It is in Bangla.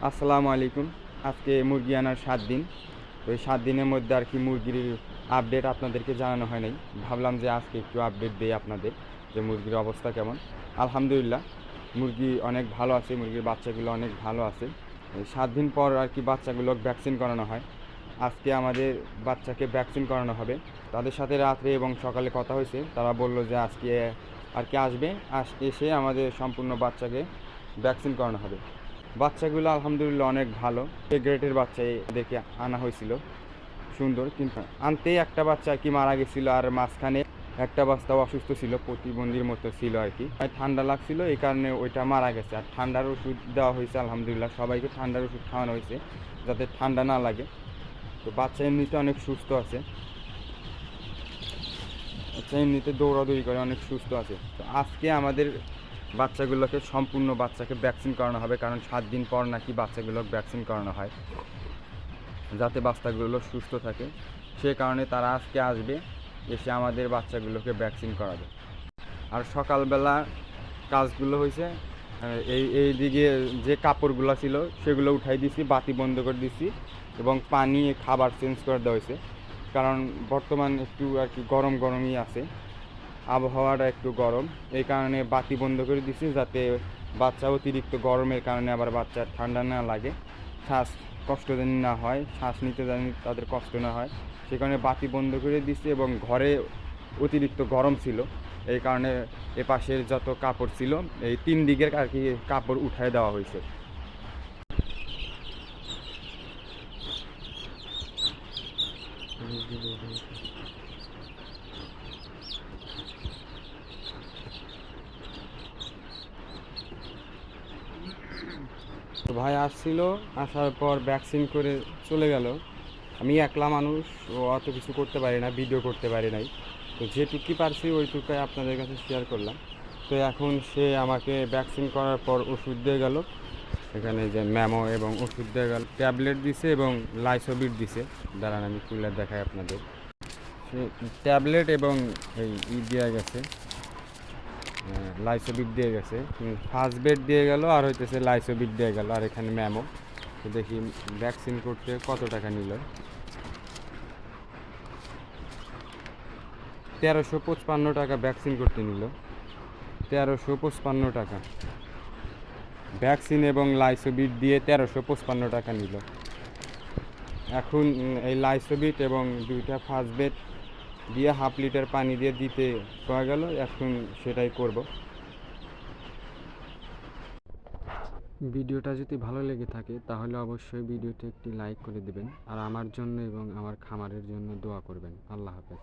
আসসালামু আলাইকুম। আজকে মুরগি আনার 7 দিন। তো এই 7 দিনের মধ্যে আর কি মুরগির আপডেট আপনাদেরকে জানানো হয় নাই। ভাবলাম যে আজকে একটু আপডেট দেই আপনাদের যে মুরগির অবস্থা কেমন। আলহামদুলিল্লাহ মুরগি অনেক ভালো আছে, মুরগির বাচ্চাগুলো অনেক ভালো আছে। এই 7 দিন পর আর কি বাচ্চাগুলো ভ্যাকসিন করানো হয়। আজকে আমাদের বাচ্চাকে ভ্যাকসিন করানো হবে। তাদের সাথে রাত্রে এবং সকালে কথা হয়েছে। তারা বলল যে আজকে আর কি আসবে, এসে আমাদের সম্পূর্ণ বাচ্চাকে ভ্যাকসিন করানো হবে। বাচ্চাগুলো আলহামদুলিল্লাহ অনেক ভালো। এ গ্রেডের বাচ্চা এদেরকে আনা হয়েছিল, সুন্দর। কিন্তু আনতেই একটা বাচ্চা আর কি মারা গেছিলো, আর মাঝখানে একটা বাচ্চা অসুস্থ ছিল, প্রতিবন্ধীর মতো ছিল আর কি। ঠান্ডা লাগছিল, এই কারণে ওইটা মারা গেছে। আর ঠান্ডার ওষুধ দেওয়া হয়েছে, আলহামদুলিল্লাহ সবাইকে ঠান্ডার ওষুধ খাওয়ানো হয়েছে যাতে ঠান্ডা না লাগে। তো বাচ্চা এমনিতে অনেক সুস্থ আছে, বাচ্চা এমনিতে দৌড়াদৌড়ি করে অনেক সুস্থ আছে। তো আজকে আমাদের বাচ্চাগুলোকে সম্পূর্ণ বাচ্চাকে ভ্যাকসিন করানো হবে, কারণ 7 দিন পর নাকি বাচ্চাগুলো ভ্যাকসিন করানো হয় যাতে বাচ্চাগুলো সুস্থ থাকে। সে কারণে তারা আজকে আসবে, এসে আমাদের বাচ্চাগুলোকে ভ্যাকসিন করাবে। আর সকালবেলা কাজগুলো হয়েছে, এই দিকে যে কাপড়গুলো ছিল সেগুলো উঠাই দিছি, বাতি বন্ধ করে দিছি এবং পানি খাবার চেঞ্জ করে দেওয়া হয়েছে। কারণ বর্তমান একটু আর কি গরম গরমই আছে, আবহাওয়াটা একটু গরম, এই কারণে বাতি বন্ধ করে দিছি যাতে বাচ্চা অতিরিক্ত গরমের কারণে আবার বাচ্চার ঠান্ডা না লাগে, শ্বাস কষ্ট যেন না হয়, শ্বাস নিতে যেন তাদের কষ্ট না হয়, সে কারণে বাতি বন্ধ করে দিছি। এবং ঘরে অতিরিক্ত গরম ছিল, এই কারণে এপাশের যত কাপড় ছিল এই 3 দিকের আর কি কাপড় উঠায় দেওয়া হয়েছে। তো ভাই আসছিল, আসার পর ভ্যাকসিন করে চলে গেল। আমি একলা মানুষ, ও অত কিছু করতে পারি না, ভিডিও করতে পারি নাই। তো যেটুকুই পারছি ওইটুকুই আপনাদের কাছে শেয়ার করলাম। তো এখন সে আমাকে ভ্যাকসিন করার পর ওষুধ দিয়ে গেল, এখানে যে ম্যামো এবং ওষুধ দিয়ে গেল, ট্যাবলেট দিছে এবং লাইসোবিট দিছে। দাঁড়ান আমি খুলে দেখাই আপনাদের। সে ট্যাবলেট এবং এই দেওয়া গেছে, লাইসোবিট দিয়ে গেছে, ফার্স্ট বেড দিয়ে গেল আর হইতেছে লাইসোবিট দিয়ে গেল, আর এখানে ম্যামো। তো দেখি ভ্যাকসিন করতে কত টাকা নিল। 1355 টাকা ভ্যাকসিন করতে নিল, 1355 টাকা ভ্যাকসিন এবং লাইসোবিট দিয়ে 1355 টাকা নিল। এখন এই লাইসোবিট এবং 2টা ফার্স্ট বেড দিয়ে হাফ লিটার পানি দিয়ে দিতে পাওয়া গেল, এখন সেটাই করব। ভিডিওটা যদি ভালো লেগে থাকে তাহলে অবশ্যই ভিডিওতে একটি লাইক করে দেবেন, আর আমার জন্য এবং আমার খামারের জন্য দোয়া করবেন। আল্লাহ হাফেজ।